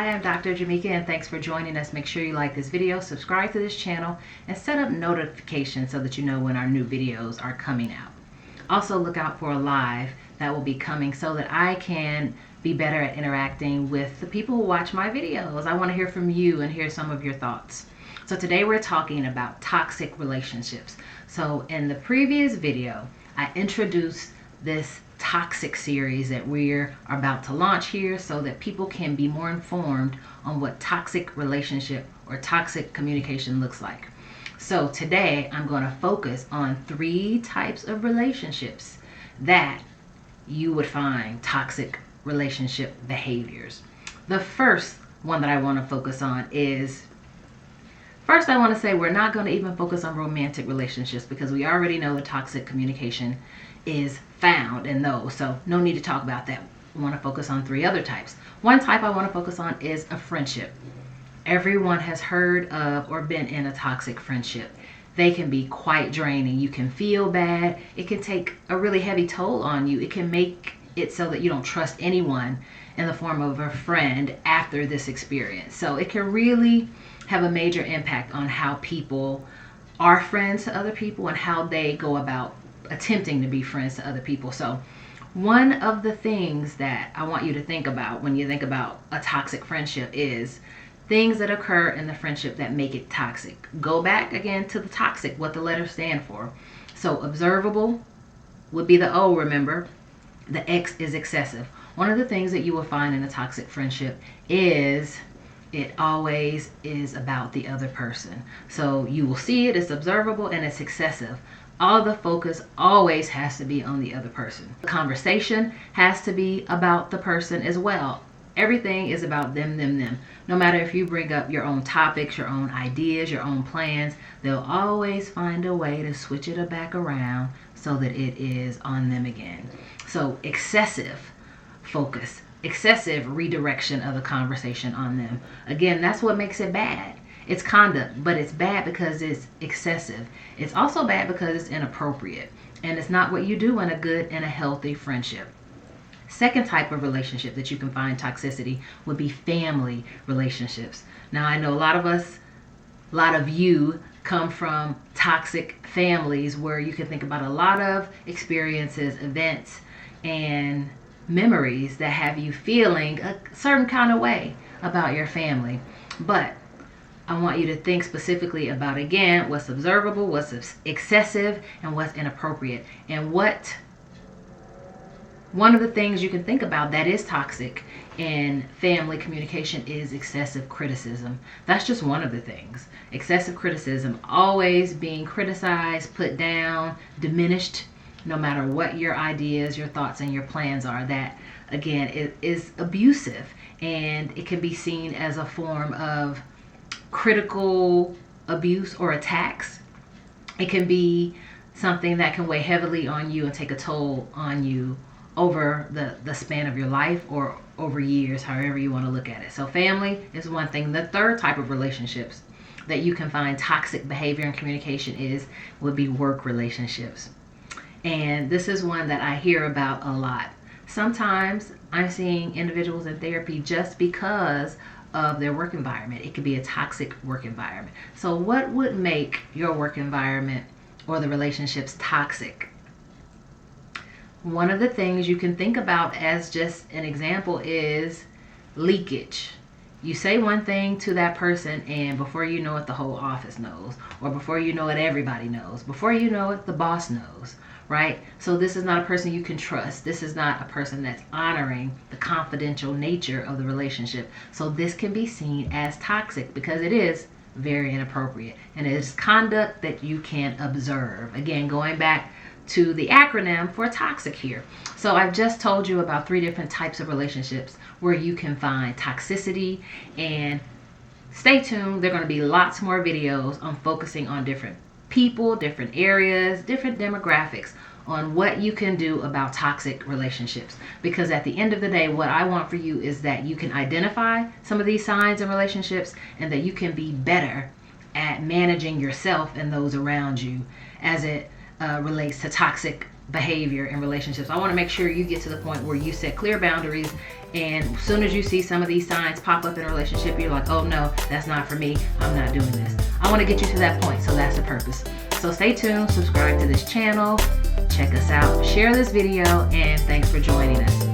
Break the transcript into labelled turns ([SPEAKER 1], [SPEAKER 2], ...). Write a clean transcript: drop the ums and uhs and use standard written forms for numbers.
[SPEAKER 1] Hi, I'm Dr. Jamika, and thanks for joining us. Make sure you like this video, subscribe to this channel, and set up notifications so that you know when our new videos are coming out. Also, look out for a live that will be coming so that I can be better at interacting with the people who watch my videos. I want to hear from you and hear some of your thoughts. So today we're talking about toxic relationships. So in the previous video, I introduced this toxic series that we're about to launch here so that people can be more informed on what toxic relationship or toxic communication looks like. So today I'm going to focus on 3 types of relationships that you would find toxic relationship behaviors. The first one that I want to focus on is, first I want to say we're not going to even focus on romantic relationships because we already know the toxic communication is found in those, so no need to talk about that. We want to focus on 3 other types. One type I want to focus on is a friendship. Everyone has heard of or been in a toxic friendship. They can be quite draining. You can feel bad. It can take a really heavy toll on you. It can make it so that you don't trust anyone in the form of a friend after this experience. So it can really have a major impact on how people are friends to other people and how they go about attempting to be friends to other people. So one of the things that I want you to think about when you think about a toxic friendship is things that occur in the friendship that make it toxic. Go back again to the toxic, what the letters stand for. So observable would be the O, remember. The X is excessive. One of the things that you will find in a toxic friendship is it always is about the other person. So you will see it, it's observable and it's excessive. All the focus always has to be on the other person. The conversation has to be about the person as well. Everything is about them. No matter if you bring up your own topics, your own ideas, your own plans, they'll always find a way to switch it back around so that it is on them again. So excessive focus, excessive redirection of the conversation on them. Again, that's what makes it bad. It's conduct, but it's bad because it's excessive. It's also bad because it's inappropriate. And it's not what you do in a good and a healthy friendship. Second type of relationship that you can find toxicity would be family relationships. Now, I know a lot of you come from toxic families where you can think about a lot of experiences, events, and memories that have you feeling a certain kind of way about your family. But I want you to think specifically about, again, what's observable, what's excessive, and what's inappropriate. And one of the things you can think about that is toxic in family communication is excessive criticism. That's just one of the things. Excessive criticism, always being criticized, put down, diminished, no matter what your ideas, your thoughts, and your plans are. That, again, it is abusive, and it can be seen as a form of critical abuse or attacks. It can be something that can weigh heavily on you and take a toll on you over the span of your life or over years, however you want to look at it. So family is one thing. The third type of relationships that you can find toxic behavior and communication would be work relationships. And this is one that I hear about a lot. Sometimes I'm seeing individuals in therapy just because of their work environment. It could be a toxic work environment. So what would make your work environment or the relationships toxic? One of the things you can think about as just an example is leakage. You say one thing to that person, and before you know it, the whole office knows. Or before you know it, everybody knows. Before you know it, the boss knows. Right? So this is not a person you can trust. This is not a person that's honoring the confidential nature of the relationship. So this can be seen as toxic because it is very inappropriate. And it is conduct that you can observe. Again, going back to the acronym for toxic here. So I've just told you about 3 different types of relationships where you can find toxicity. And stay tuned. There are going to be lots more videos on focusing on different people, different areas, different demographics on what you can do about toxic relationships. Because at the end of the day, what I want for you is that you can identify some of these signs in relationships and that you can be better at managing yourself and those around you as it relates to toxic behavior in relationships. I want to make sure you get to the point where you set clear boundaries, and as soon as you see some of these signs pop up in a relationship, you're like, oh no, that's not for me, I'm not doing this. I want to get you to that point, so that's the purpose. So stay tuned, subscribe to this channel, check us out, share this video, and thanks for joining us.